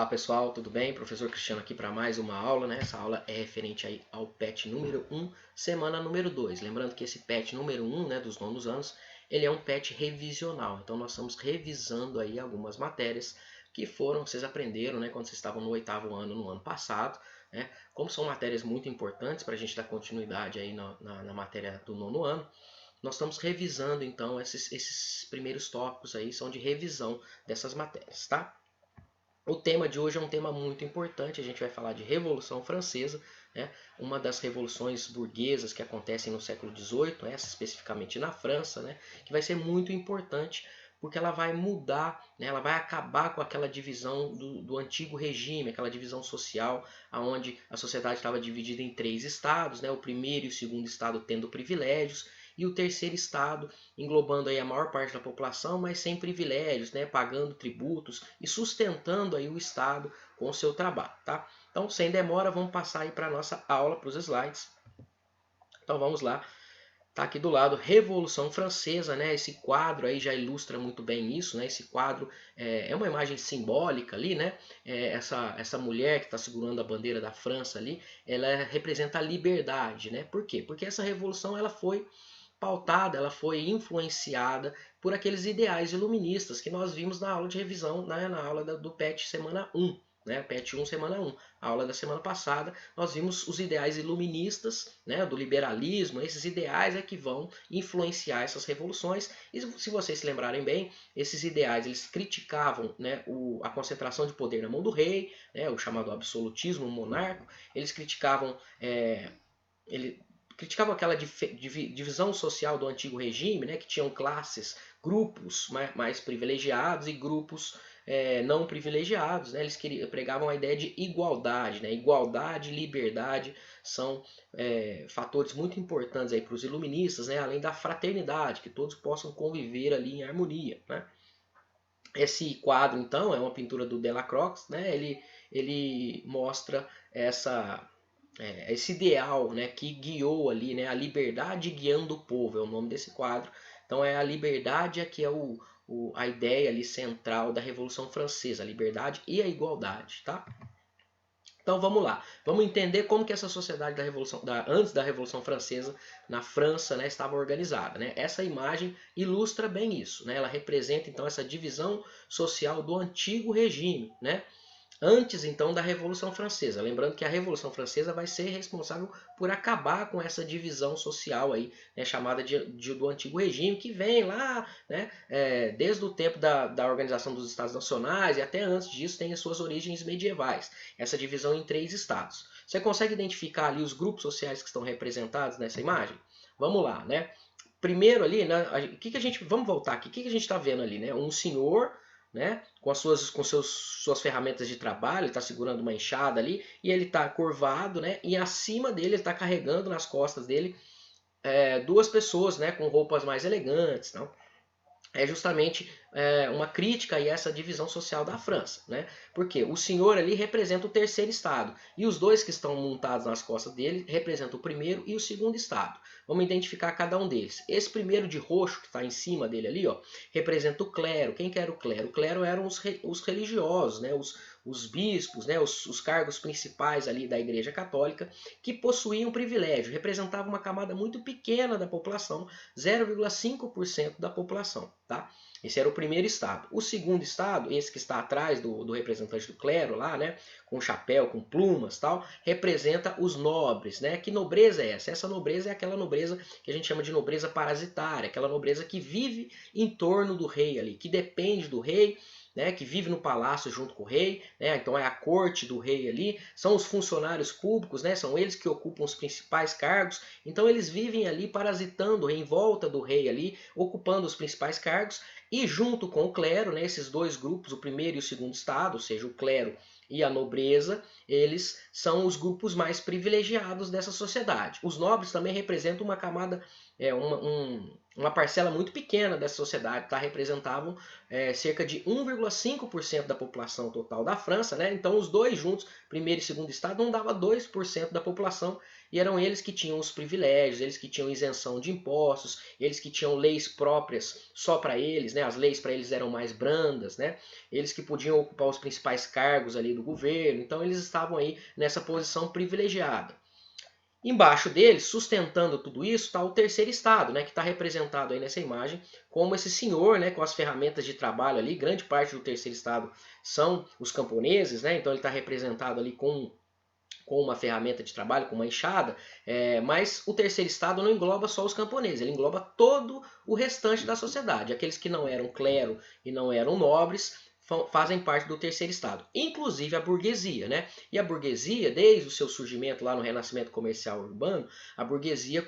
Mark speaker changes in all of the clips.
Speaker 1: Olá pessoal, tudo bem? Professor Cristiano aqui para mais uma aula, né? Essa aula é referente aí ao PET número 1, semana número 2. Lembrando que esse PET número 1, né, dos nonos anos, ele é um PET revisional. Então nós estamos revisando aí algumas matérias que vocês aprenderam, né, quando vocês estavam no oitavo ano, no ano passado, né? Como são matérias muito importantes para a gente dar continuidade aí na matéria do nono ano, nós estamos revisando então esses primeiros tópicos aí, são de revisão dessas matérias, tá? O tema de hoje é um tema muito importante, a gente vai falar de Revolução Francesa, né? Uma das revoluções burguesas que acontecem no século XVIII, essa especificamente na França, né? Que vai ser muito importante porque ela vai mudar, né? Ela vai acabar com aquela divisão do antigo regime, aquela divisão social, onde a sociedade estava dividida em três estados, né? O primeiro e o segundo estado tendo privilégios, e o terceiro estado englobando aí a maior parte da população, mas sem privilégios, né, pagando tributos e sustentando aí o Estado com o seu trabalho, tá? Então, sem demora, vamos passar aí para a nossa aula, para os slides. Então, vamos lá. Tá aqui do lado, Revolução Francesa, né? Esse quadro aí já ilustra muito bem isso, né? Esse quadro é uma imagem simbólica ali, né? Essa mulher que está segurando a bandeira da França ali, ela representa a liberdade, né? Por quê? Porque essa revolução ela foi pautada, ela foi influenciada por aqueles ideais iluministas que nós vimos na aula de revisão, né, na aula do PET semana 1. Né, PET 1, semana 1. A aula da semana passada, nós vimos os ideais iluministas, né, do liberalismo. Esses ideais é que vão influenciar essas revoluções. E se vocês se lembrarem bem, esses ideais eles criticavam, né, a concentração de poder na mão do rei, né, o chamado absolutismo monárquico. Eles criticavam ele criticava aquela divisão social do antigo regime, né, que tinham classes, grupos mais privilegiados e grupos não privilegiados. Né, eles pregavam a ideia de igualdade. Né, igualdade e liberdade são fatores muito importantes para os iluministas, né, além da fraternidade, que todos possam conviver ali em harmonia. Né. Esse quadro, então, é uma pintura do Delacroix. Né, ele mostra esse ideal, né, que guiou ali, né, a liberdade guiando o povo, é o nome desse quadro. Então é a liberdade que é a ideia ali central da Revolução Francesa, a liberdade e a igualdade, tá? Então vamos lá, vamos entender como que essa sociedade antes da Revolução Francesa na França, né, estava organizada. Né? Essa imagem ilustra bem isso, né? Ela representa então essa divisão social do antigo regime, né? Antes então da Revolução Francesa. Lembrando que a Revolução Francesa vai ser responsável por acabar com essa divisão social aí, né, chamada do Antigo Regime, que vem lá, né, desde o tempo da Organização dos Estados Nacionais e até antes disso tem as suas origens medievais. Essa divisão em três estados. Você consegue identificar ali os grupos sociais que estão representados nessa imagem? Vamos lá, né? Primeiro ali, né, vamos voltar aqui. O que a gente está vendo ali, né? Um senhor, né, com suas ferramentas de trabalho, ele está segurando uma enxada ali e ele está curvado, né, e acima dele ele está carregando nas costas dele duas pessoas, né, com roupas mais elegantes, não? É justamente uma crítica a essa divisão social da França. Né? Porque o senhor ali representa o terceiro estado e os dois que estão montados nas costas dele representam o primeiro e o segundo estado. Vamos identificar cada um deles. Esse primeiro de roxo que está em cima dele ali, ó, representa o clero. Quem que era o clero? O clero eram os religiosos, né? Os bispos, né? Os cargos principais ali da Igreja Católica, que possuíam privilégio, representavam uma camada muito pequena da população, 0,5% da população. Tá? Esse era o primeiro estado. O segundo estado, esse que está atrás do representante do clero lá, né, com chapéu, com plumas, tal, representa os nobres, né? Que nobreza é essa? Essa nobreza é aquela nobreza que a gente chama de nobreza parasitária, aquela nobreza que vive em torno do rei ali, que depende do rei, né, que vive no palácio junto com o rei, né, então é a corte do rei ali, são os funcionários públicos, né, são eles que ocupam os principais cargos, então eles vivem ali parasitando em volta do rei ali, ocupando os principais cargos, e junto com o clero, né, esses dois grupos, o primeiro e o segundo estado, ou seja, o clero e a nobreza, eles são os grupos mais privilegiados dessa sociedade. Os nobres também representam uma camada uma parcela muito pequena dessa sociedade, tá? Representavam cerca de 1,5% da população total da França, né? Então os dois juntos, primeiro e segundo estado, não dava 2% da população, e eram eles que tinham os privilégios, eles que tinham isenção de impostos, eles que tinham leis próprias só para eles, né? As leis para eles eram mais brandas, né? Eles que podiam ocupar os principais cargos ali do governo, então eles estavam aí nessa posição privilegiada. Embaixo dele, sustentando tudo isso, está o terceiro estado, né, que está representado aí nessa imagem como esse senhor, né, com as ferramentas de trabalho ali. Grande parte do terceiro estado são os camponeses, né, então ele está representado ali com uma ferramenta de trabalho, com uma enxada, mas o terceiro estado não engloba só os camponeses, ele engloba todo o restante da sociedade. Aqueles que não eram clero e não eram nobres fazem parte do terceiro estado, inclusive a burguesia, né? E a burguesia, desde o seu surgimento lá no Renascimento Comercial Urbano, a burguesia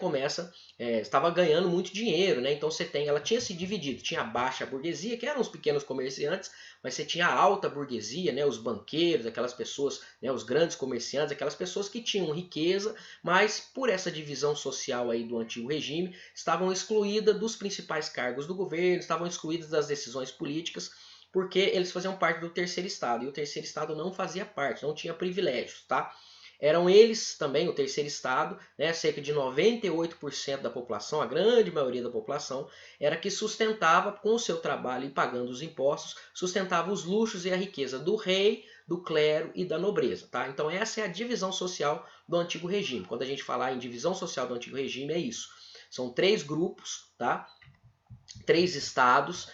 Speaker 1: estava ganhando muito dinheiro, né? Então ela tinha se dividido, tinha a baixa burguesia, que eram os pequenos comerciantes, mas você tinha a alta burguesia, né? Os banqueiros, aquelas pessoas, né? Os grandes comerciantes, aquelas pessoas que tinham riqueza, mas por essa divisão social aí do antigo regime, estavam excluídas dos principais cargos do governo, estavam excluídas das decisões políticas, porque eles faziam parte do terceiro estado, e o terceiro estado não fazia parte, não tinha privilégios, tá? Eram eles também, o terceiro estado, né, cerca de 98% da população, a grande maioria da população, era que sustentava com o seu trabalho e pagando os impostos, sustentava os luxos e a riqueza do rei, do clero e da nobreza, tá? Então essa é a divisão social do antigo regime. Quando a gente falar em divisão social do antigo regime, é isso. São três grupos, tá? Três estados,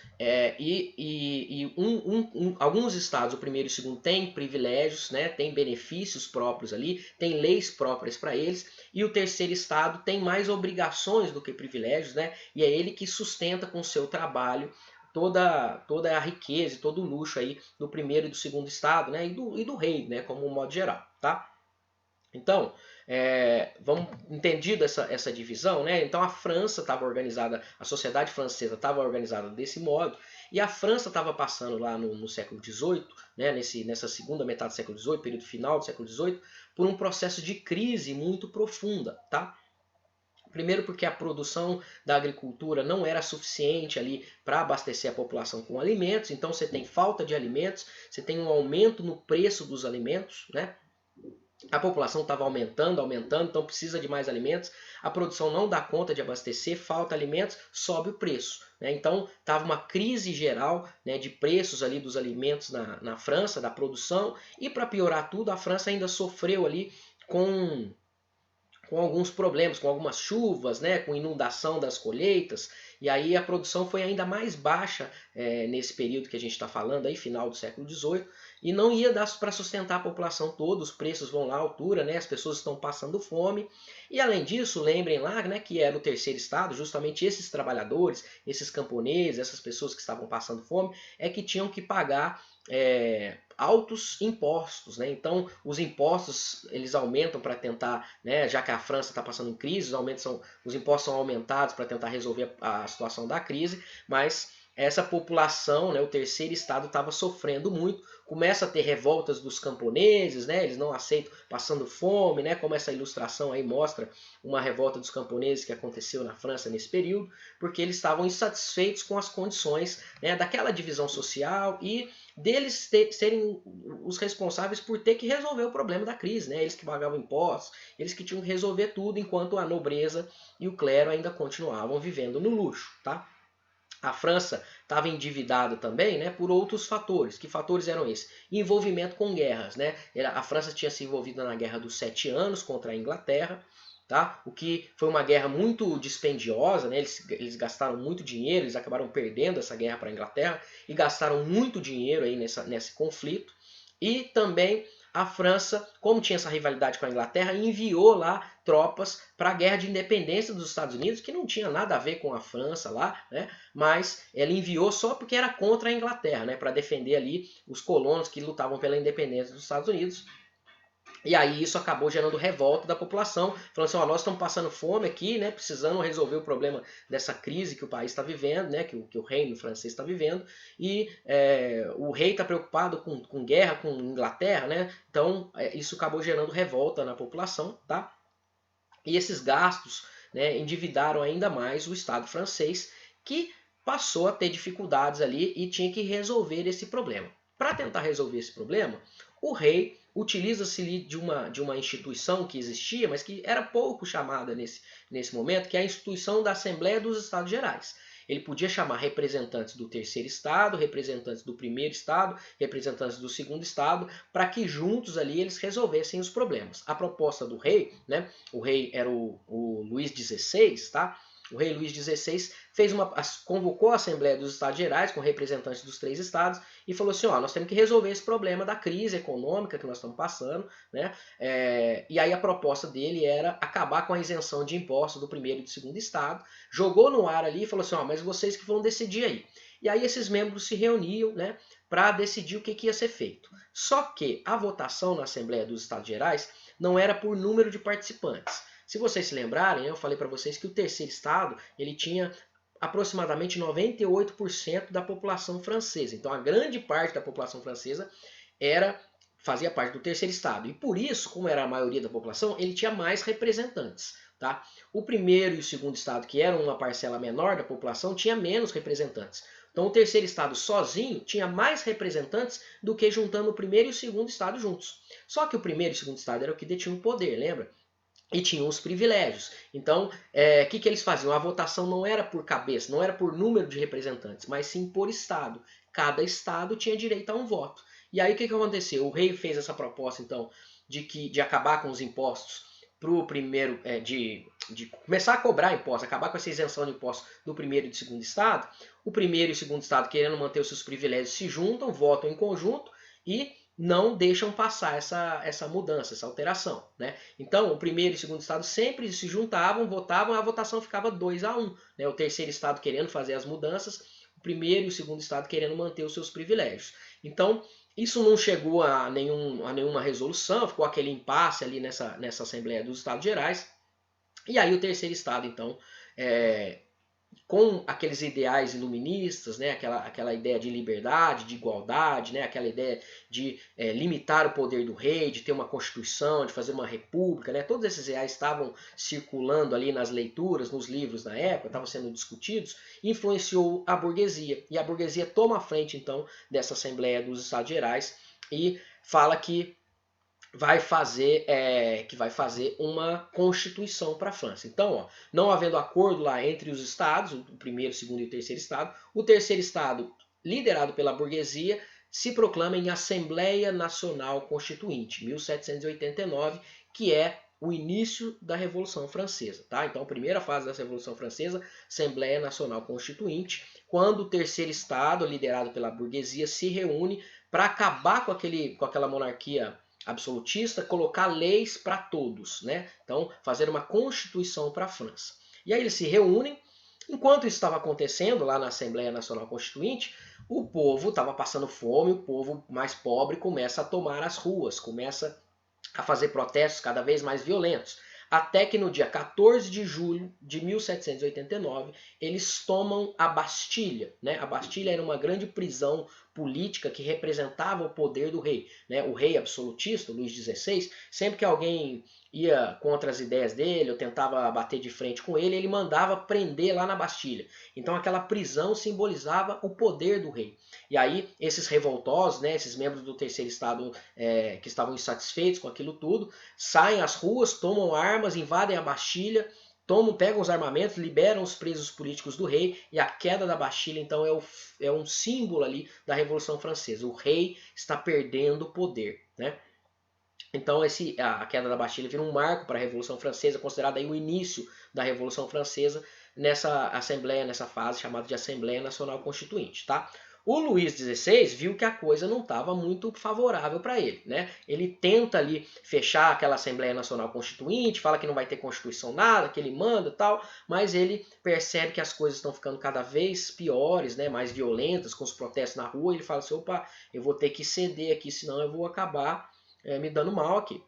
Speaker 1: alguns estados, o primeiro e o segundo, têm privilégios, né, têm benefícios próprios ali, tem leis próprias para eles, e o terceiro estado tem mais obrigações do que privilégios, né, e é ele que sustenta com o seu trabalho toda a riqueza e todo o luxo aí do primeiro e do segundo estado, né, e do rei, né, como um modo geral, tá? Então, vamos entendido essa divisão, né? Então a França estava organizada, a sociedade francesa estava organizada desse modo, e a França estava passando lá no século XVIII, né? Nessa segunda metade do século XVIII, período final do século XVIII, por um processo de crise muito profunda, tá? Primeiro porque a produção da agricultura não era suficiente ali para abastecer a população com alimentos, então você tem falta de alimentos, você tem um aumento no preço dos alimentos, né? A população estava aumentando, então precisa de mais alimentos. A produção não dá conta de abastecer, falta alimentos, sobe o preço, né? Então estava uma crise geral, né, de preços ali dos alimentos na França, da produção. E para piorar tudo, a França ainda sofreu ali com alguns problemas, com algumas chuvas, né, com inundação das colheitas, e aí a produção foi ainda mais baixa nesse período que a gente está falando, aí, final do século XVIII, e não ia dar para sustentar a população toda, os preços vão lá à altura, né, as pessoas estão passando fome, e além disso, lembrem lá, né, que era o terceiro estado, justamente esses trabalhadores, esses camponeses, essas pessoas que estavam passando fome, é que tinham que pagar altos impostos, né? Então os impostos eles aumentam para tentar, né, já que a França está passando em crise, os impostos são aumentados para tentar resolver a situação da crise, mas essa população, né, o terceiro estado estava sofrendo muito, começa a ter revoltas dos camponeses, né, eles não aceitam passando fome, né, como essa ilustração aí mostra uma revolta dos camponeses que aconteceu na França nesse período, porque eles estavam insatisfeitos com as condições, né, daquela divisão social e deles serem os responsáveis por ter que resolver o problema da crise, né? Eles que pagavam impostos, eles que tinham que resolver tudo, enquanto a nobreza e o clero ainda continuavam vivendo no luxo, tá? A França estava endividada também, né, por outros fatores. Que fatores eram esses? Envolvimento com guerras, né? A França tinha se envolvido na Guerra dos 7 Anos contra a Inglaterra, tá? O que foi uma guerra muito dispendiosa, né? Eles gastaram muito dinheiro, eles acabaram perdendo essa guerra para a Inglaterra e gastaram muito dinheiro aí nesse conflito. E também a França, como tinha essa rivalidade com a Inglaterra, enviou lá tropas para a guerra de independência dos Estados Unidos, que não tinha nada a ver com a França lá, né? Mas ela enviou só porque era contra a Inglaterra, né? Para defender ali os colonos que lutavam pela independência dos Estados Unidos. E aí isso acabou gerando revolta da população, falando assim, ó, nós estamos passando fome aqui, né, precisando resolver o problema dessa crise que o país está vivendo, né, que o reino francês está vivendo, e o rei está preocupado com guerra com Inglaterra, né, então isso acabou gerando revolta na população, tá? E esses gastos né, endividaram ainda mais o Estado francês, que passou a ter dificuldades ali e tinha que resolver esse problema. Para tentar resolver esse problema, o rei utiliza-se de uma instituição que existia, mas que era pouco chamada nesse momento, que é a instituição da Assembleia dos Estados Gerais. Ele podia chamar representantes do terceiro estado, representantes do primeiro estado, representantes do segundo estado, para que juntos ali eles resolvessem os problemas. A proposta do rei, né, o rei era o Luís XVI, tá? O rei Luís XVI convocou a Assembleia dos Estados Gerais com representantes dos 3 estados e falou assim, ó, nós temos que resolver esse problema da crise econômica que nós estamos passando, né? E aí a proposta dele era acabar com a isenção de impostos do primeiro e do segundo estado, jogou no ar ali e falou assim, ó, mas vocês que vão decidir aí. E aí esses membros se reuniam, né, para decidir o que ia ser feito. Só que a votação na Assembleia dos Estados Gerais não era por número de participantes. Se vocês se lembrarem, eu falei para vocês que o terceiro estado ele tinha aproximadamente 98% da população francesa. Então a grande parte da população francesa fazia parte do terceiro estado. E por isso, como era a maioria da população, ele tinha mais representantes. Tá? O primeiro e o segundo estado, que eram uma parcela menor da população, tinha menos representantes. Então o terceiro estado sozinho tinha mais representantes do que juntando o primeiro e o segundo estado juntos. Só que o primeiro e o segundo estado era o que detinha o poder, lembra? E tinham os privilégios. Então, o que eles faziam? A votação não era por cabeça, não era por número de representantes, mas sim por estado. Cada estado tinha direito a um voto. E aí o que aconteceu? O rei fez essa proposta, então, de acabar com os impostos para o primeiro, de começar a cobrar impostos, acabar com essa isenção de impostos do primeiro e do segundo estado. O primeiro e o segundo estado, querendo manter os seus privilégios, se juntam, votam em conjunto e não deixam passar essa mudança, essa alteração, né? Então, o primeiro e o segundo estado sempre se juntavam, votavam, a votação ficava 2-1, né? O terceiro estado querendo fazer as mudanças, o primeiro e o segundo estado querendo manter os seus privilégios. Então, isso não chegou a nenhuma resolução, ficou aquele impasse ali nessa Assembleia dos Estados Gerais. E aí o terceiro estado, então, com aqueles ideais iluministas, né, aquela ideia de liberdade, de igualdade, né, aquela ideia de limitar o poder do rei, de ter uma constituição, de fazer uma república, né, todos esses ideais estavam circulando ali nas leituras, nos livros da época, estavam sendo discutidos, influenciou a burguesia. E a burguesia toma a frente, então, dessa Assembleia dos Estados Gerais e fala que vai fazer uma constituição para a França. Então, ó, não havendo acordo lá entre os estados, o primeiro, o segundo e o terceiro estado, o terceiro estado, liderado pela burguesia, se proclama em Assembleia Nacional Constituinte, 1789, que é o início da Revolução Francesa. Tá? Então, a primeira fase da Revolução Francesa, Assembleia Nacional Constituinte, quando o terceiro estado, liderado pela burguesia, se reúne para acabar com aquela monarquia absolutista, colocar leis para todos, né? Então, fazer uma constituição para a França. E aí eles se reúnem. Enquanto isso estava acontecendo lá na Assembleia Nacional Constituinte, o povo estava passando fome, o povo mais pobre começa a tomar as ruas, começa a fazer protestos cada vez mais violentos. Até que no dia 14 de julho de 1789, eles tomam a Bastilha, né? A Bastilha era uma grande prisão política que representava o poder do rei, né? O rei absolutista, Luís XVI, sempre que alguém ia contra as ideias dele ou tentava bater de frente com ele, ele mandava prender lá na Bastilha. Então aquela prisão simbolizava o poder do rei. E aí esses revoltosos, né, esses membros do terceiro estado que estavam insatisfeitos com aquilo tudo, saem às ruas, tomam armas, invadem a Bastilha, pegam os armamentos, liberam os presos políticos do rei, e a queda da Bastilha então é um símbolo ali da Revolução Francesa. O rei está perdendo o poder, né? Então a queda da Bastilha vira um marco para a Revolução Francesa, considerado aí o início da Revolução Francesa nessa assembleia, nessa fase chamada de Assembleia Nacional Constituinte, tá? O Luís XVI viu que a coisa não estava muito favorável para ele, né? Ele tenta ali fechar aquela Assembleia Nacional Constituinte, fala que não vai ter Constituição nada, que ele manda e tal, mas ele percebe que as coisas estão ficando cada vez piores, né? Mais violentas, com os protestos na rua, e ele fala assim, opa, eu vou ter que ceder aqui, senão eu vou acabar me dando mal aqui.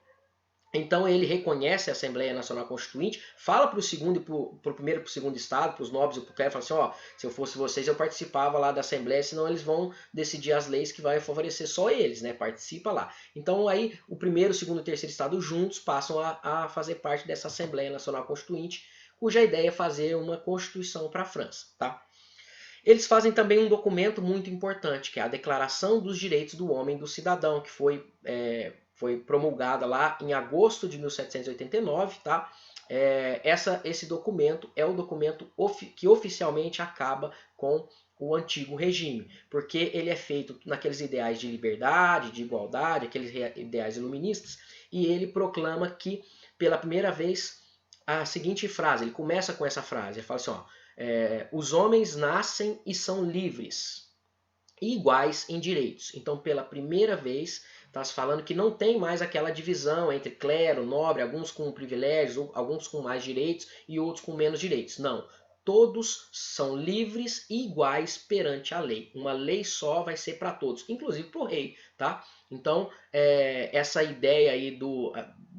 Speaker 1: Então ele reconhece a Assembleia Nacional Constituinte, fala para o segundo, para o primeiro e para o segundo estado, para os nobres e para o clero, fala assim, ó, se eu fosse vocês eu participava lá da Assembleia, senão eles vão decidir as leis que vai favorecer só eles, né? Participa lá. Então aí o primeiro, o segundo e o terceiro estado juntos passam a fazer parte dessa Assembleia Nacional Constituinte, cuja ideia é fazer uma constituição para a França, tá? Eles fazem também um documento muito importante, que é a Declaração dos Direitos do Homem e do Cidadão, que foi promulgada lá em agosto de 1789, tá? Esse documento é o documento que oficialmente acaba com o antigo regime, porque ele é feito naqueles ideais de liberdade, de igualdade, aqueles ideais iluministas, e ele proclama que, pela primeira vez, a seguinte frase, ele começa com essa frase, ele fala assim, ó, os homens nascem e são livres e iguais em direitos. Então, pela primeira vez, está se falando que não tem mais aquela divisão entre clero, nobre, alguns com privilégios, alguns com mais direitos e outros com menos direitos. Não. Todos são livres e iguais perante a lei. Uma lei só vai ser para todos, inclusive para o rei, tá? Então, essa ideia aí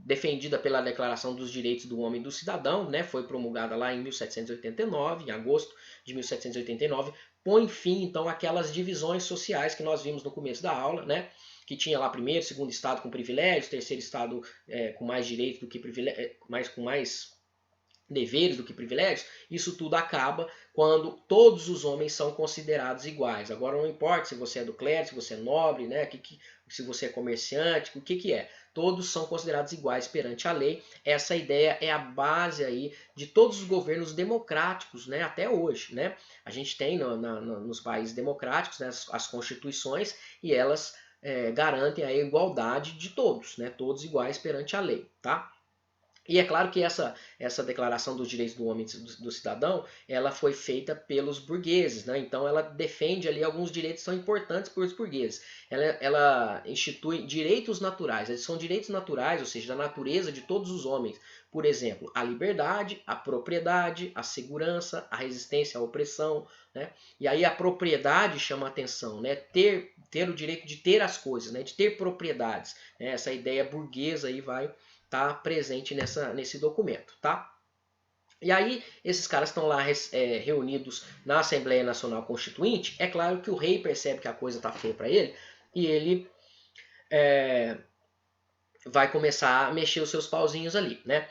Speaker 1: defendida pela Declaração dos Direitos do Homem e do Cidadão, né, foi promulgada lá em 1789, em agosto de 1789, põe fim, então, àquelas divisões sociais que nós vimos no começo da aula, né, que tinha lá primeiro, segundo estado com privilégios, terceiro estado com mais direitos do que privilégios, com mais deveres do que privilégios. Isso tudo acaba quando todos os homens são considerados iguais. Agora não importa se você é do clero, se você é nobre, né, se você é comerciante, o que é. Todos são considerados iguais perante a lei. Essa ideia é a base aí de todos os governos democráticos, né, até hoje, né? A gente tem nos países democráticos, né, as constituições, e elas garantem a igualdade de todos, né, todos iguais perante a lei, tá? E é claro que essa declaração dos direitos do homem e do cidadão, ela foi feita pelos burgueses, né? Então ela defende ali alguns direitos que são importantes para os burgueses. Ela institui direitos naturais, eles são direitos naturais, ou seja, da natureza de todos os homens. Por exemplo, a liberdade, a propriedade, a segurança, a resistência à opressão, né? E aí a propriedade chama a atenção, né? Ter o direito de ter as coisas, né? De ter propriedades, né? Essa ideia burguesa aí vai tá presente nesse documento, tá? E aí, esses caras estão lá reunidos na Assembleia Nacional Constituinte. É claro que o rei percebe que a coisa tá feia para ele e ele vai começar a mexer os seus pauzinhos ali, né?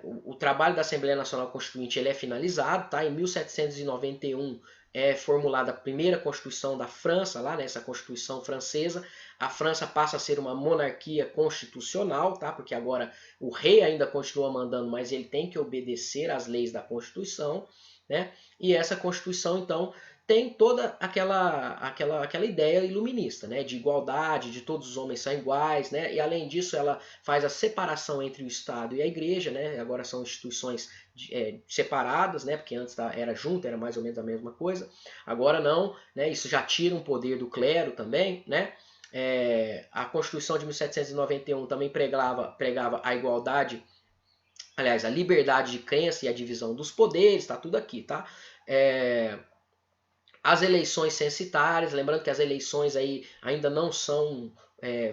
Speaker 1: O trabalho da Assembleia Nacional Constituinte ele é finalizado, tá? Em 1791 é formulada a primeira Constituição da França, lá nessa Constituição francesa. A França passa a ser uma monarquia constitucional, tá? Porque agora o rei ainda continua mandando, mas ele tem que obedecer às leis da Constituição, né? E essa Constituição, então, tem toda aquela ideia iluminista, né? De igualdade, de todos os homens são iguais, né? E além disso, ela faz a separação entre o Estado e a Igreja, né? Agora são instituições separadas, né? Porque antes era junto, era mais ou menos a mesma coisa. Agora não, né? Isso já tira um poder do clero também, né? A Constituição de 1791 também pregava a igualdade, aliás, a liberdade de crença e a divisão dos poderes, tá tudo aqui, tá? As eleições censitárias, lembrando que as eleições aí ainda não são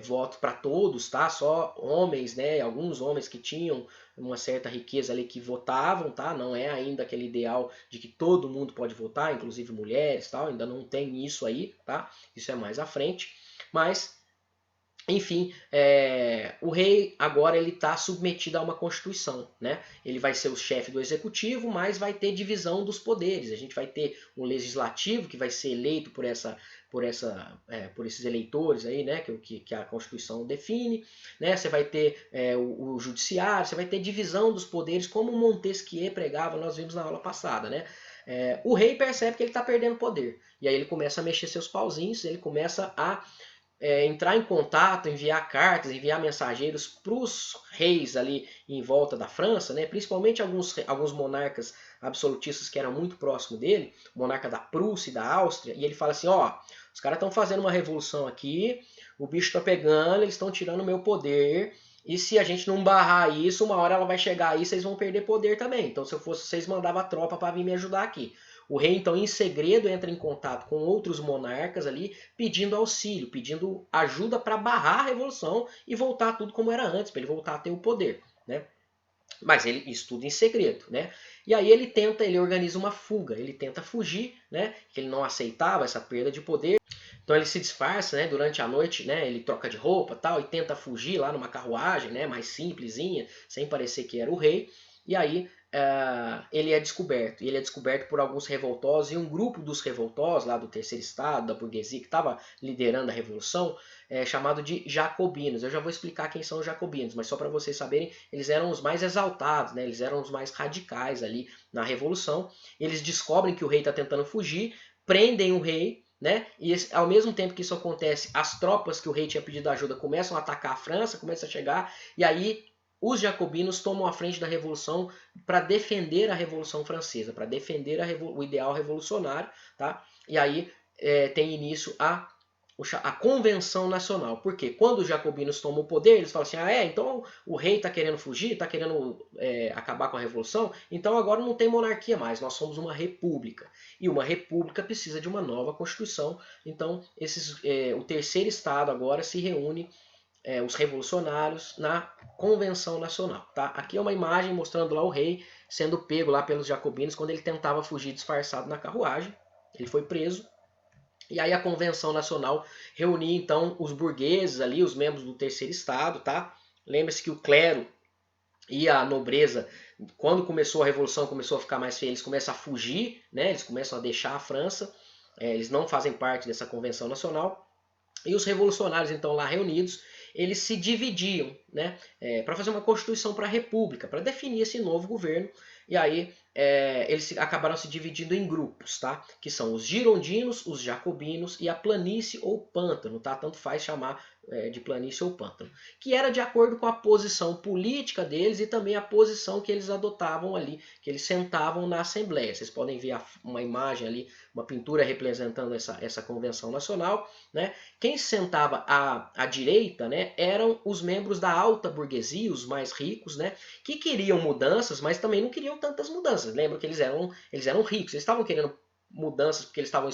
Speaker 1: voto para todos, tá? Só homens, né? Alguns homens que tinham uma certa riqueza ali que votavam, tá? Não é ainda aquele ideal de que todo mundo pode votar, inclusive mulheres, tal. Ainda não tem isso aí, tá? Isso é mais à frente. Mas, enfim, o rei agora ele está submetido a uma constituição, né? Ele vai ser o chefe do executivo, mas vai ter divisão dos poderes. A gente vai ter um legislativo que vai ser eleito por esses eleitores aí, né? Que a Constituição define, né? Você vai ter o judiciário, você vai ter divisão dos poderes, como Montesquieu pregava, nós vimos na aula passada, né? O rei percebe que ele está perdendo poder. E aí ele começa a mexer seus pauzinhos, ele começa a entrar em contato, enviar cartas, enviar mensageiros para os reis ali em volta da França, né? Principalmente alguns monarcas absolutistas que eram muito próximos dele, o monarca da Prússia e da Áustria, e ele fala assim, ó, os caras estão fazendo uma revolução aqui, o bicho está pegando, eles estão tirando o meu poder, e se a gente não barrar isso, uma hora ela vai chegar aí, vocês vão perder poder também. Então se eu fosse vocês, mandava a tropa para vir me ajudar aqui. O rei, então, em segredo, entra em contato com outros monarcas ali, pedindo auxílio, pedindo ajuda para barrar a revolução e voltar tudo como era antes, para ele voltar a ter o poder, né? Mas ele estuda em segredo, né? E aí ele organiza uma fuga, ele tenta fugir, né? Que ele não aceitava essa perda de poder. Então ele se disfarça, né? Durante a noite, né? Ele troca de roupa, tal, e tenta fugir lá numa carruagem, né? Mais simplesinha, sem parecer que era o rei. e aí ele é descoberto. E ele é descoberto por alguns revoltosos, e um grupo dos revoltosos, lá do terceiro estado, da burguesia, que estava liderando a revolução, chamado de jacobinos. Eu já vou explicar quem são os jacobinos, mas só para vocês saberem, eles eram os mais exaltados, né? Eles eram os mais radicais ali na revolução. Eles descobrem que o rei está tentando fugir, prendem o rei, né? E ao mesmo tempo que isso acontece, as tropas que o rei tinha pedido ajuda começam a atacar a França, começam a chegar, e aí os jacobinos tomam a frente da revolução para defender a Revolução Francesa, para defender o ideal revolucionário, tá? E aí tem início a Convenção Nacional. Porque quando os jacobinos tomam o poder, eles falam assim, então o rei está querendo fugir, está querendo acabar com a revolução, então agora não tem monarquia mais, nós somos uma república. E uma república precisa de uma nova constituição, então o terceiro estado agora se reúne, os revolucionários, na Convenção Nacional. Tá? Aqui é uma imagem mostrando lá o rei sendo pego lá pelos jacobinos quando ele tentava fugir disfarçado na carruagem. Ele foi preso. E aí a Convenção Nacional reunia então os burgueses ali, os membros do terceiro estado, tá? Lembre-se que o clero e a nobreza, quando começou a revolução, começou a ficar mais feia, eles começam a fugir, né? Eles começam a deixar a França, eles não fazem parte dessa Convenção Nacional. E os revolucionários, então, lá reunidos, eles se dividiam, né, para fazer uma constituição para a república, para definir esse novo governo. E aí eles acabaram se dividindo em grupos, tá? Que são os girondinos, os jacobinos e a planície ou pântano, tá? Tanto faz chamar de planície ou pântano, que era de acordo com a posição política deles e também a posição que eles adotavam ali, que eles sentavam na Assembleia. Vocês podem ver uma imagem ali, uma pintura representando essa Convenção Nacional, né? Quem sentava à direita, né, eram os membros da alta burguesia, os mais ricos, né, que queriam mudanças, mas também não queriam tantas mudanças. Lembra que eles eram ricos, eles estavam querendo mudanças porque eles estavam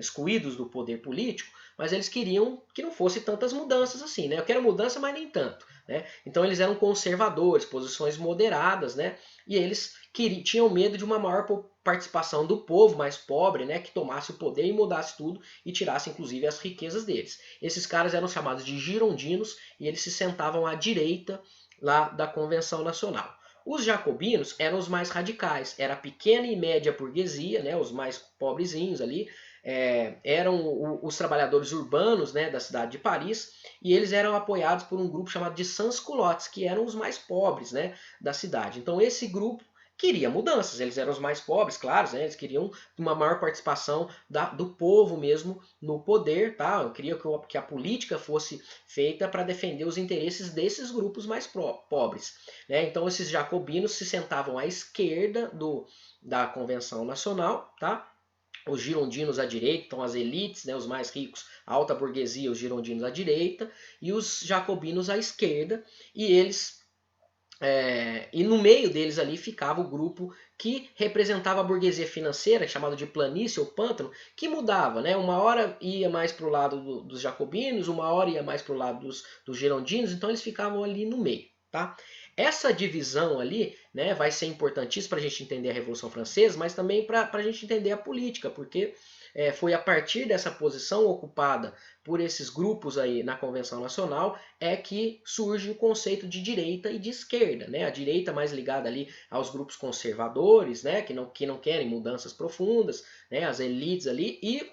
Speaker 1: excluídos do poder político, mas eles queriam que não fosse tantas mudanças assim, né? Eu quero mudança, mas nem tanto, né? Então eles eram conservadores, posições moderadas, né? E eles tinham medo de uma maior participação do povo mais pobre, né? Que tomasse o poder e mudasse tudo e tirasse inclusive as riquezas deles. Esses caras eram chamados de girondinos e eles se sentavam à direita lá da Convenção Nacional. Os jacobinos eram os mais radicais, era a pequena e média burguesia, né, os mais pobrezinhos ali, eram os trabalhadores urbanos, né, da cidade de Paris, e eles eram apoiados por um grupo chamado de sans-culottes, que eram os mais pobres, né, da cidade. Então esse grupo queria mudanças, eles eram os mais pobres, claro, né, eles queriam uma maior participação do povo mesmo no poder, tá? Eu queria que a política fosse feita para defender os interesses desses grupos mais pobres, né? Então esses jacobinos se sentavam à esquerda da Convenção Nacional, tá? Os girondinos à direita, então as elites, né, os mais ricos, a alta burguesia, os girondinos à direita, e os jacobinos à esquerda, e eles e no meio deles ali ficava o grupo que representava a burguesia financeira, chamado de planície ou pântano, que mudava, né? Uma hora ia mais para o lado dos jacobinos, uma hora ia mais para o lado dos girondinos, então eles ficavam ali no meio, tá? Essa divisão ali, né, vai ser importantíssima para a gente entender a Revolução Francesa, mas também para a gente entender a política, porque foi a partir dessa posição ocupada por esses grupos aí na Convenção Nacional que surge o conceito de direita e de esquerda, né? A direita mais ligada ali aos grupos conservadores, né? Que não querem mudanças profundas, né? As elites ali, e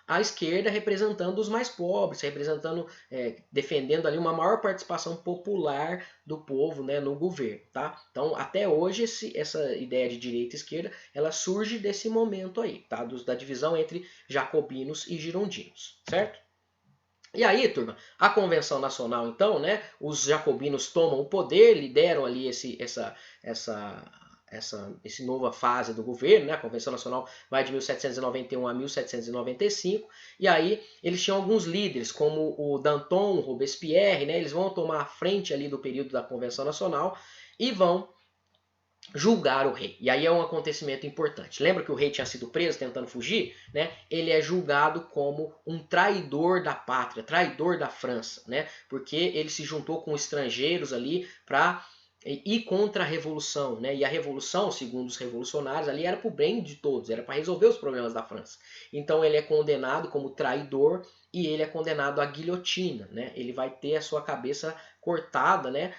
Speaker 1: a esquerda representando os mais pobres, defendendo ali uma maior participação popular do povo, né, no governo, tá? Então, até hoje, essa ideia de direita e esquerda, ela surge desse momento aí, tá? Da divisão entre jacobinos e girondinos, certo? E aí, turma, a Convenção Nacional, então, né, os jacobinos tomam o poder, lideram ali essa nova fase do governo, né? A Convenção Nacional vai de 1791 a 1795, e aí eles tinham alguns líderes, como o Danton, o Robespierre, né? Eles vão tomar a frente ali do período da Convenção Nacional e vão julgar o rei. E aí é um acontecimento importante. Lembra que o rei tinha sido preso tentando fugir? Né? Ele é julgado como um traidor da pátria, traidor da França, né? Porque ele se juntou com estrangeiros ali para e contra a revolução, né? E a revolução, segundo os revolucionários, ali era para o bem de todos, era para resolver os problemas da França. Então ele é condenado como traidor e ele é condenado à guilhotina, né? Ele vai ter a sua cabeça cortada, né?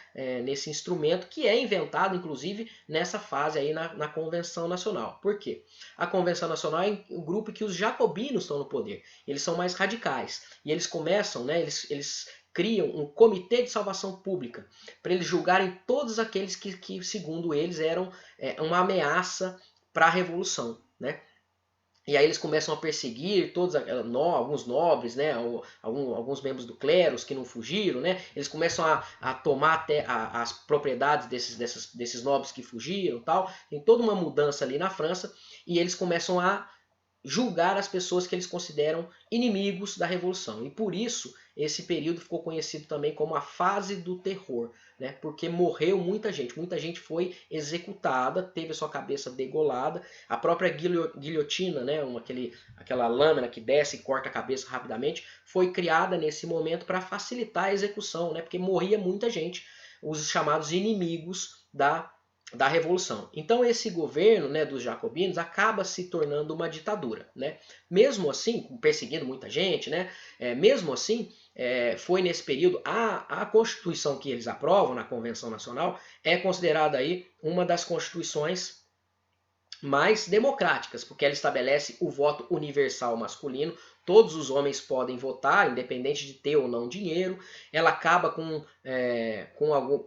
Speaker 1: Nesse instrumento que é inventado, inclusive, nessa fase aí na Convenção Nacional. Por quê? A Convenção Nacional é um grupo que os jacobinos estão no poder. Eles são mais radicais e eles começam, né? Eles criam um comitê de salvação pública para eles julgarem todos aqueles que segundo eles, eram uma ameaça para a revolução, né? E aí eles começam a perseguir todos alguns nobres, né, alguns membros do clero que não fugiram, né? Eles começam a tomar até as propriedades desses nobres que fugiram, tal. Tem toda uma mudança ali na França e eles começam a julgar as pessoas que eles consideram inimigos da revolução. E por isso esse período ficou conhecido também como a fase do terror, né? Porque morreu muita gente foi executada, teve a sua cabeça degolada, a própria guilhotina, né? Aquela lâmina que desce e corta a cabeça rapidamente, foi criada nesse momento para facilitar a execução, né? Porque morria muita gente, os chamados inimigos da Revolução. Então esse governo, né, dos jacobinos acaba se tornando uma ditadura, né? Mesmo assim, perseguindo muita gente, né? Mesmo assim, foi nesse período a Constituição que eles aprovam na Convenção Nacional é considerada aí uma das constituições mais democráticas, porque ela estabelece o voto universal masculino, todos os homens podem votar, independente de ter ou não dinheiro. Ela acaba com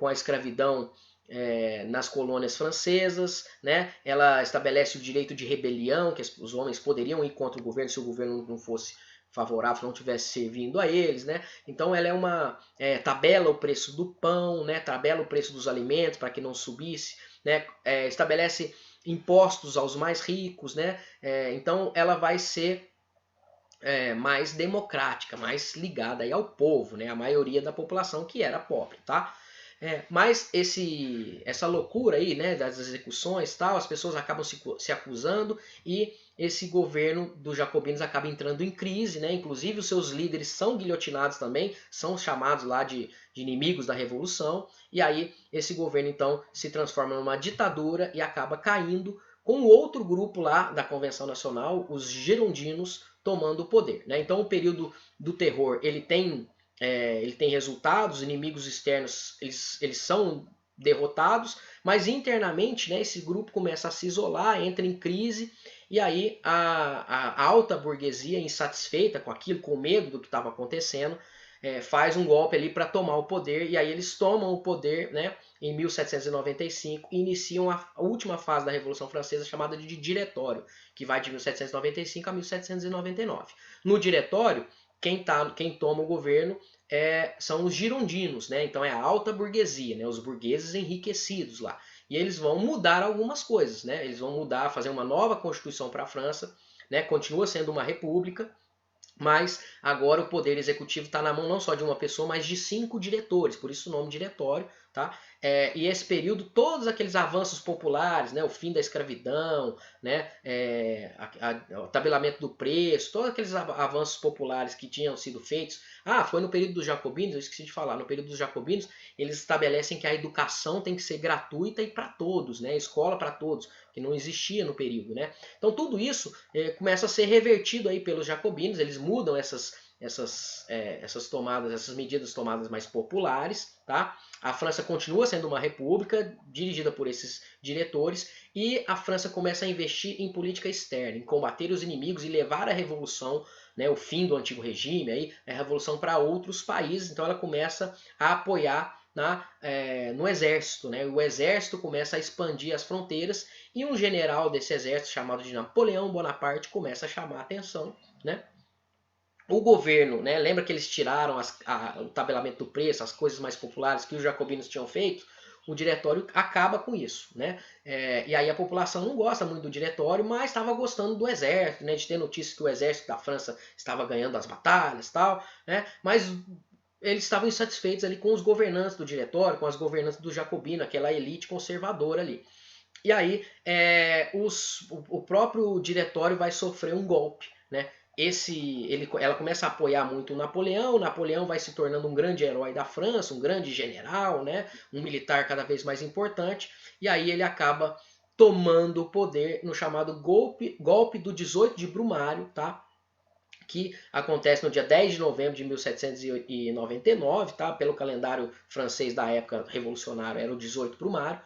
Speaker 1: a escravidão nas colônias francesas, né? Ela estabelece o direito de rebelião, que os homens poderiam ir contra o governo se o governo não fosse favorável, não tivesse servindo a eles, né? Então ela tabela o preço do pão, né? Tabela o preço dos alimentos para que não subisse, né? Estabelece impostos aos mais ricos, né? Então ela vai ser mais democrática, mais ligada aí ao povo, né? A maioria da população que era pobre, tá? Mas essa loucura aí, né, das execuções e tal, as pessoas acabam se acusando e esse governo dos jacobinos acaba entrando em crise, né? Inclusive os seus líderes são guilhotinados também, são chamados lá de inimigos da revolução, e aí esse governo então se transforma numa ditadura e acaba caindo com outro grupo lá da Convenção Nacional, os girondinos, tomando o poder, né? Então o período do terror ele tem resultados, inimigos externos eles são derrotados, mas internamente, né, esse grupo começa a se isolar, entra em crise, e aí a alta burguesia, insatisfeita com aquilo, com medo do que estava acontecendo, faz um golpe ali para tomar o poder, e aí eles tomam o poder, né, em 1795 e iniciam a última fase da Revolução Francesa, chamada de Diretório, que vai de 1795 a 1799. No Diretório, quem toma o governo são os girondinos, né? Então é a alta burguesia, né? Os burgueses enriquecidos lá. E eles vão mudar algumas coisas, né? Eles vão mudar, fazer uma nova constituição para a França, né? Continua sendo uma república, mas agora o poder executivo está na mão não só de uma pessoa, mas de 5 diretores, por isso o nome diretório, tá? E esse período, todos aqueles avanços populares, né, o fim da escravidão, né, o tabelamento do preço, todos aqueles avanços populares que tinham sido feitos. Foi no período dos jacobinos, eu esqueci de falar, no período dos jacobinos, eles estabelecem que a educação tem que ser gratuita e para todos, né, escola para todos, que não existia no período, né? Então tudo isso começa a ser revertido aí pelos jacobinos, eles mudam essas medidas tomadas mais populares, tá? A França continua sendo uma república dirigida por esses diretores e a França começa a investir em política externa, em combater os inimigos e levar a revolução, né, o fim do antigo regime, aí, a revolução para outros países. Então ela começa a apoiar no exército, né? O exército começa a expandir as fronteiras e um general desse exército chamado de Napoleão Bonaparte começa a chamar a atenção, né? O governo, né, lembra que eles tiraram o tabelamento do preço, as coisas mais populares que os jacobinos tinham feito? O diretório acaba com isso, né? E aí a população não gosta muito do diretório, mas estava gostando do exército, né, de ter notícia que o exército da França estava ganhando as batalhas, tal, né? Mas eles estavam insatisfeitos ali com os governantes do diretório, com as governantes do jacobino, aquela elite conservadora ali. E aí o próprio diretório vai sofrer um golpe, né? ela começa a apoiar muito o Napoleão vai se tornando um grande herói da França, um grande general, né, um militar cada vez mais importante, e aí ele acaba tomando o poder no chamado golpe do 18 de Brumário, tá? Que acontece no dia 10 de novembro de 1799, tá? Pelo calendário francês da época revolucionário era o 18 Brumário,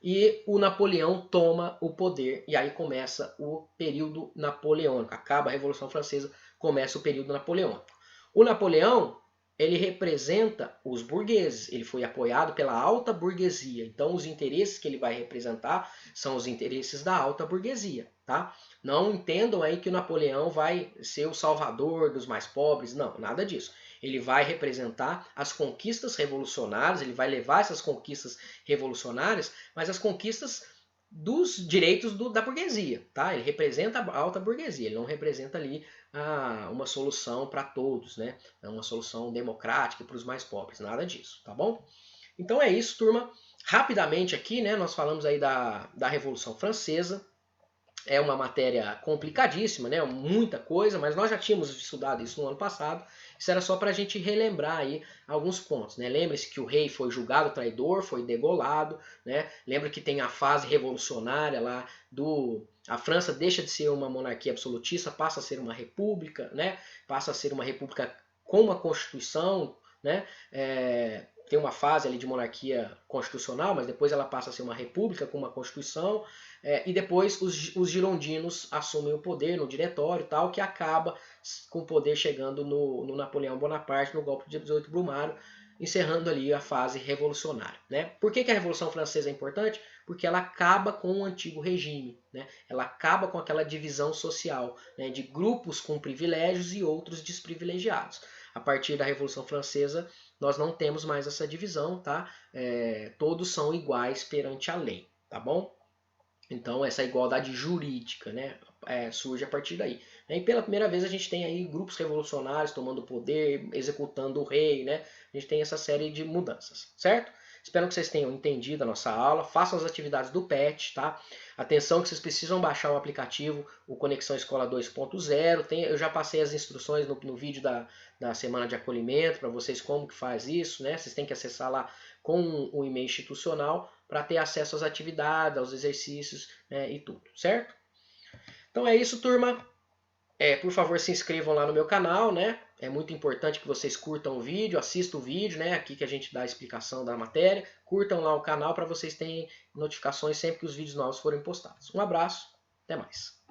Speaker 1: e o Napoleão toma o poder, e aí começa o período napoleônico. Acaba a Revolução Francesa, começa o período napoleônico. O Napoleão, ele representa os burgueses, ele foi apoiado pela alta burguesia, então os interesses que ele vai representar são os interesses da alta burguesia, tá? Não entendam aí que o Napoleão vai ser o salvador dos mais pobres, não, nada disso. Ele vai representar as conquistas revolucionárias, ele vai levar essas conquistas revolucionárias, mas as conquistas dos direitos da burguesia, tá? Ele representa a alta burguesia, ele não representa ali uma solução para todos, né? Uma solução democrática para os mais pobres, nada disso, tá bom? Então é isso, turma. Rapidamente aqui, né? Nós falamos aí da Revolução Francesa. É uma matéria complicadíssima, né? Muita coisa, mas nós já tínhamos estudado isso no ano passado. Isso era só para a gente relembrar aí alguns pontos, né? Lembre-se que o rei foi julgado traidor, foi degolado, né? Lembra que tem a fase revolucionária lá a França deixa de ser uma monarquia absolutista, passa a ser uma república, né? Passa a ser uma república com uma constituição, né? Tem uma fase ali de monarquia constitucional, mas depois ela passa a ser uma república com uma constituição, e depois os girondinos assumem o poder no diretório e tal, que acaba com o poder chegando no Napoleão Bonaparte, no golpe de 18 Brumário, encerrando ali a fase revolucionária, né? Por que a Revolução Francesa é importante? Porque ela acaba com o antigo regime, né? Ela acaba com aquela divisão social, né? De grupos com privilégios e outros desprivilegiados. A partir da Revolução Francesa, nós não temos mais essa divisão, tá? Todos são iguais perante a lei, tá bom? Então essa igualdade jurídica, né, surge a partir daí. E pela primeira vez a gente tem aí grupos revolucionários tomando poder, executando o rei, né? A gente tem essa série de mudanças, certo? Espero que vocês tenham entendido a nossa aula. Façam as atividades do PET, tá? Atenção que vocês precisam baixar o aplicativo, o Conexão Escola 2.0. Eu já passei as instruções no vídeo da semana de acolhimento para vocês como que faz isso, né? Vocês têm que acessar lá com o e-mail institucional para ter acesso às atividades, aos exercícios, né, e tudo, certo? Então é isso, turma. Por favor, se inscrevam lá no meu canal, né? É muito importante que vocês curtam o vídeo, assistam o vídeo, né? Aqui que a gente dá a explicação da matéria. Curtam lá o canal para vocês terem notificações sempre que os vídeos novos forem postados. Um abraço, até mais.